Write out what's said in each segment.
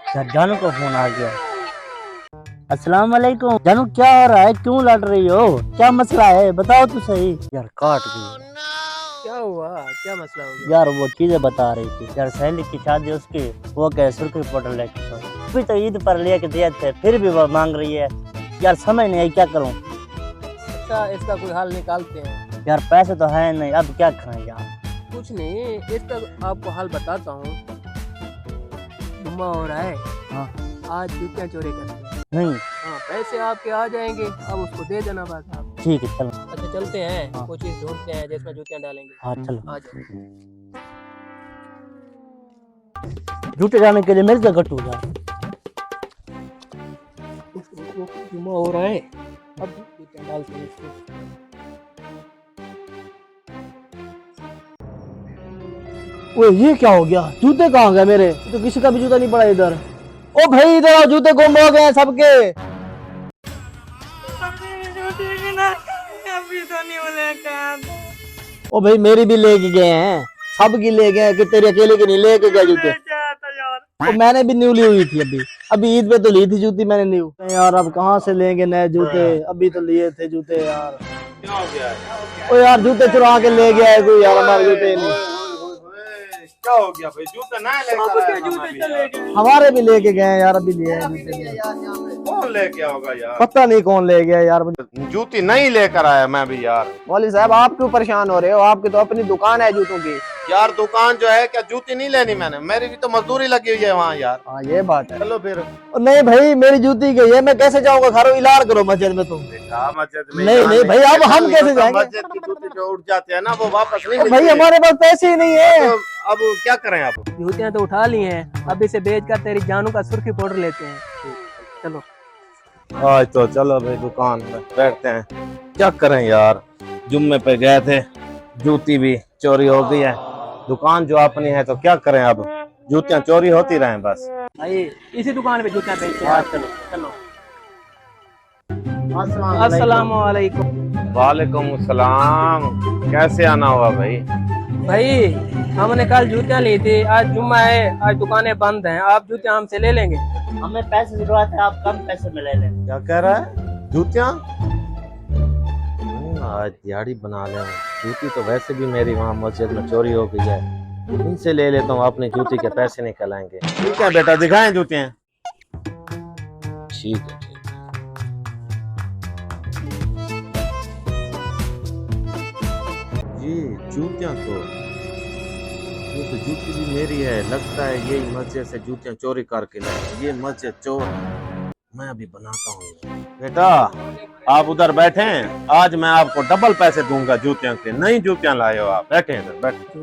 यार जानू का फोन आ गया। अस्सलाम वालेकुम जानू, क्या हो रहा है? क्यों लड़ रही हो? क्या मसला है बताओ तो सही। यार काट गई। क्या हुआ? क्या मसला हो गया? यार वो चीजें बता रही थी। यार सहेली की शादी उसकी, वो कह सुर्खी पाउडर लेके तो अभी तो ईद पर लेके दिए थे, फिर भी वो मांग रही है। यार समझ नहीं आई क्या करूं। अच्छा, इसका कोई हल निकालते हैं। यार पैसे तो है नहीं, अब क्या खाएं यार। कुछ नहीं, इसका आपको हल बताता हूँ। जुम्मा हो रहा है, हाँ आज जूतियाँ चोरी करते हैं। नहीं हाँ, पैसे आपके आ जाएंगे, अब उसको दे देना बस आप। ठीक है चलो। अच्छा चलते हैं, हाँ। कोई चीज ढूंढते हैं जिसमें जूतियाँ डालेंगे। हाँ चलो। आ जाओ। जूते जाने के लिए मिल गया गट्टू यार। जुम्मा हो रहा है, अब जूतियाँ डालते हैं इसको। ओए ये क्या हो गया? जूते कहाँ गए मेरे? तो किसी का भी जूता नहीं पड़ा इधर। ओ भाई इधर आओ, जूते गुम हो गए हैं सबके। ओ भाई मेरी भी लेके गए हैं, सब की ले गए हैं कि तेरे अकेले के नहीं लेके गए जूते। तो मैंने भी न्यू ली हुई थी अभी अभी ईद पे तो ली थी जूती मैंने न्यू। यार अब कहाँ से लेंगे नए जूते? अभी तो लिए थे जूते यार। क्या हो गया है? ओ यार जूते चुरा के ले गया है कोई यार, हमारे जूते नहीं। क्या हो गया भाई? जूते नए लेकर आया था। हमारे भी लेके गए हैं यार, अभी लिए हैं जूते। कौन ले गया होगा यार? पता नहीं कौन ले गया यार। जूती नहीं लेकर आया मैं भी यार। मौलवी साहब आप क्यों परेशान हो रहे हो? आपकी तो अपनी दुकान है जूतों की। यार दुकान जो है, क्या जूती नहीं लेनी मैंने? मेरी भी तो मजदूरी लगी हुई है वहाँ यार। हाँ ये बात है। चलो फिर। और नहीं भाई मेरी जूती गई है, मैं कैसे जाऊंगा? घरों इलाज करो मस्जिद में तुम। मस्जिद में नहीं नहीं भाई, अब हम कैसे जाएंगे? मस्जिद की जूती जो उठ जाते हैं ना, वो वापस नहीं ओ मिलती भाई है। हमारे पास पैसे ही नहीं है। तो अब क्या करें अब? जूतियाँ तो उठा ली हैं, अब इसे बेच कर तेरी जानू का सुर्खी पाउडर लेते हैं। चलो। आज तो चलो भाई दुकान में बैठते हैं। क्या करें यार, जुम्मे पे गए थे, जूती भी चोरी हो गई है। दुकान जो अपनी है तो क्या करें अब, जूतियां चोरी होती रहें बस। भाई इसी दुकान पे जूतियाँ बेचते हैं। हाँ चलो। चलो। अस्सलाम अस्सलाम वालेकुम। वालेकुम सलाम। कैसे आना हुआ भाई? भाई हमने कल जूतियाँ ली थी, आज जुम्मा है, आज दुकानें बंद हैं, आप जूतियाँ हमसे ले लेंगे। हमें पैसे की जरूरत है, आप कम पैसे में ले लें। क्या कह रहा है? जूतियां? आज दिहाड़ी बना ले। जूती तो वैसे भी मेरी वहाँ मस्जिद में चोरी हो गई है, इनसे ले लेता हूँ, अपनी जूती के पैसे निकल आएंगे। ठीक है बेटा, दिखाएं जूतियां। ठीक है ठीक है। ये जूतियां तो, ये तो जूती भी मेरी है। लगता है यही मस्जिद से जूतियां चोरी करके लाए। ये मस्जिद चोर है। मैं अभी बनाता हूँ। बेटा आप उधर बैठे, आज मैं आपको डबल पैसे दूंगा जूतियों के। नई जूतियां लाए हो आप, बैठे इधर बैठे।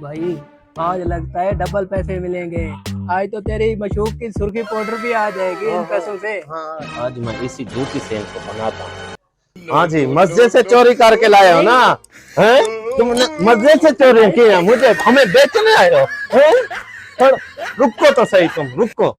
भाई आज लगता है डबल पैसे मिलेंगे, आज तो तेरी मशहूर की सुर्खी पाउडर भी आ जाएगी इन पैसों से। हाँ, आज मैं इसी जूती से इनको बनाता हूँ। हाँ जी, मस्जिद से चोरी करके लाए हो ना? हैं? तुमने मस्जिद से चोरी की है, मुझे हमें बेचने आए हो? हैं? रुको तो सही, तुम रुको।